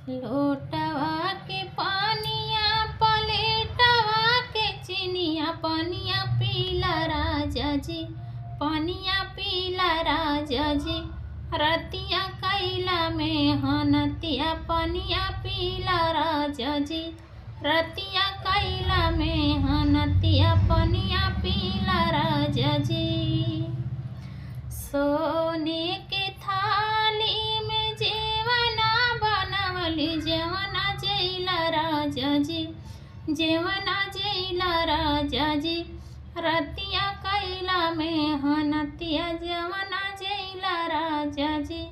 लोटवा के पानिया पलेटवा के चिनिया पनिया पीला राजा जी, पनिया पीला राजा जी। रतिया कैला में हनतिया पनिया पीला राजा जी, रतिया कैला में हनतिया पनिया पीला राजा जी। सोने के थाली में जेवना बनवली जेवना जैला राजा जी, जेवना जैला राजा जी। रतिया कैला में हनतिया जेवना जैला राजा जी,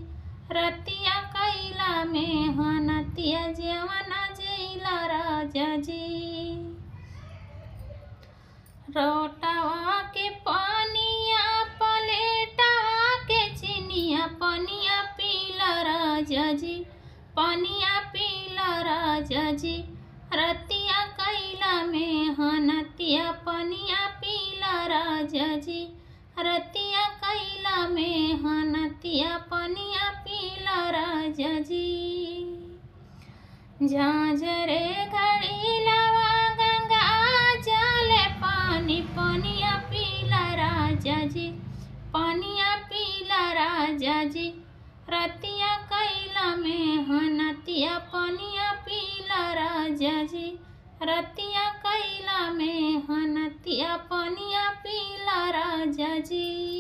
रतिया कैला में हनतिया जेवना जैला राजा जी। रोटवा के पानिया पलेटवा के चिनिया पनिया पीला राजा जी, पनिया पीला राजा जी। रतिया कैला में हनतिया पनिया पीला राजा जी, रतिया कैला में हनतिया पनिया पीला राजा जी। झांझरे घड़ी लवा गंगा जल पानी पनिया पीला राजा जी, पनिया पीला राजा जी। रतिया कैला में हनतिया पनिया पीला राजा जी, रतिया कैला में हनतिया पनिया पीला राजा जी।